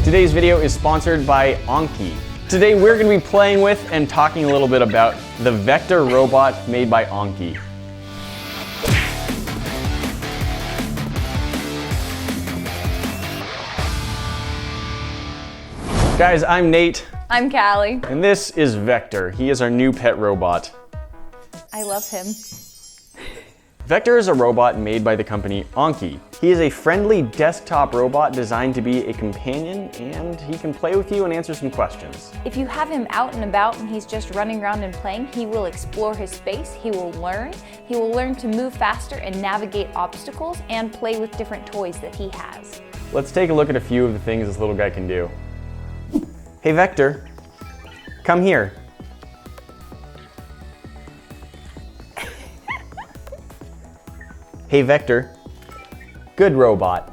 Today's video is sponsored by Anki. Today we're going to be playing with and talking a little bit about the Vector robot made by Anki. Guys, I'm Nate. I'm Callie. And this is Vector. He is our new pet robot. I love him. Vector is a robot made by the company Anki. He is a friendly desktop robot designed to be a companion, and he can play with you and answer some questions. If you have him out and about and he's just running around and playing, he will explore his space, he will learn to move faster and navigate obstacles and play with different toys that he has. Let's take a look at a few of the things this little guy can do. Hey Vector, come here. Hey Vector, good robot.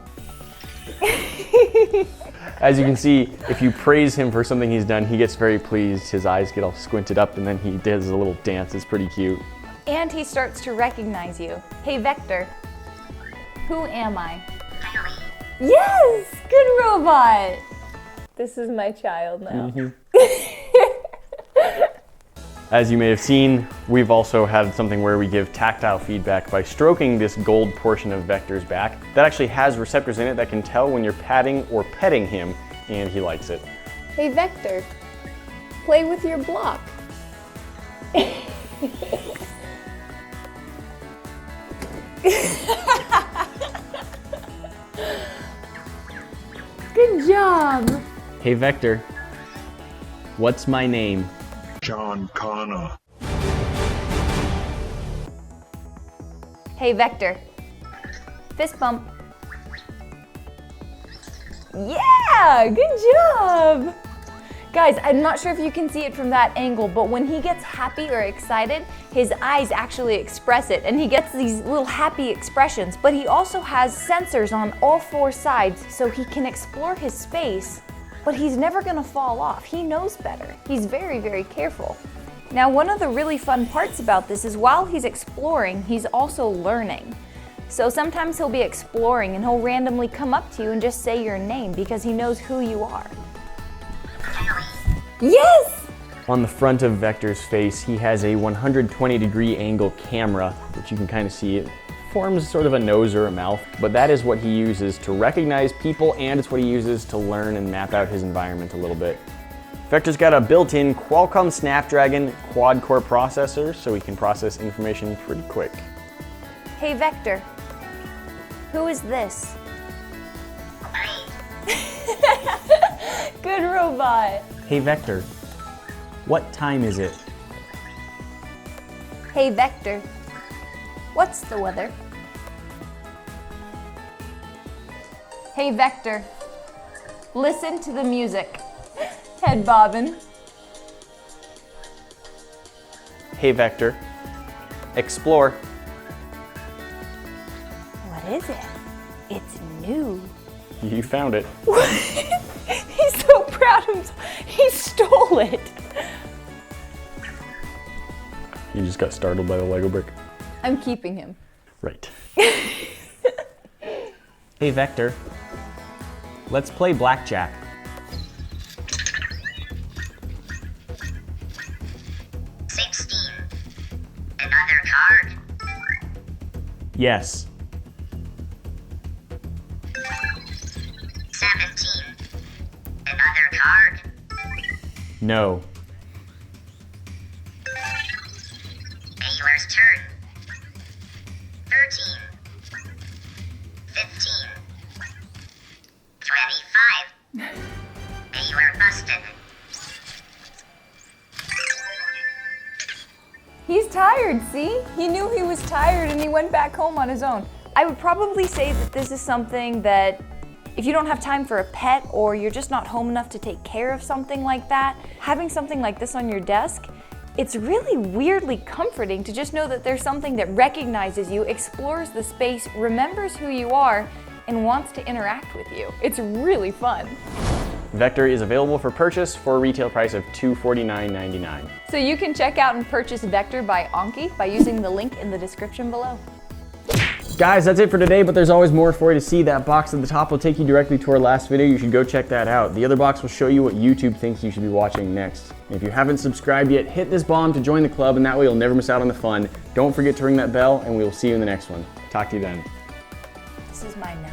As you can see, if you praise him for something he's done, he gets very pleased. His eyes get all squinted up and then he does a little dance. It's pretty cute. And he starts to recognize you. Hey Vector, who am I? Yes, good robot. This is my child now. As you may have seen, we've also had something where we give tactile feedback by stroking this gold portion of Vector's back. That actually has receptors in it that can tell when you're patting or petting him, and he likes it. Hey Vector, play with your block. Good job. Hey Vector, what's my name? John Connor. Hey Vector, fist bump. Yeah, good job. Guys, I'm not sure if you can see it from that angle, but when he gets happy or excited, his eyes actually express it, and he gets these little happy expressions, but he also has sensors on all four sides so he can explore his space. But he's never gonna fall off. He knows better. He's very, very careful. Now, one of the really fun parts about this is while he's exploring, he's also learning. So sometimes he'll be exploring and he'll randomly come up to you and just say your name because he knows who you are. Yes! On the front of Vector's face, he has a 120-degree angle camera, which you can kind of see. It forms sort of a nose or a mouth, but that is what he uses to recognize people, and it's what he uses to learn and map out his environment a little bit. Vector's got a built-in Qualcomm Snapdragon quad-core processor, so he can process information pretty quick. Hey Vector, who is this? Good robot. Hey Vector, what time is it? Hey Vector, what's the weather? Hey Vector, listen to the music. Head bobbin. Hey Vector, explore. What is it? It's new. You found it. He's so proud of himself. He stole it. You just got startled by the Lego brick. I'm keeping him. Right. Hey Vector, let's play blackjack. Another card? Yes. 17. Another card? No. Ayler's turn. 13. 15. 25. Ayler busted. He's tired, see? He knew he was tired and he went back home on his own. I would probably say that this is something that if you don't have time for a pet or you're just not home enough to take care of something like that, having something like this on your desk, it's really weirdly comforting to just know that there's something that recognizes you, explores the space, remembers who you are, and wants to interact with you. It's really fun. Vector is available for purchase for a retail price of $249.99. So you can check out and purchase Vector by Anki by using the link in the description below. Guys, that's it for today, but there's always more for you to see. That box at the top will take you directly to our last video. You should go check that out. The other box will show you what YouTube thinks you should be watching next. And if you haven't subscribed yet, hit this bomb to join the club, and that way you'll never miss out on the fun. Don't forget to ring that bell, and we will see you in the next one. Talk to you then. This is mine now.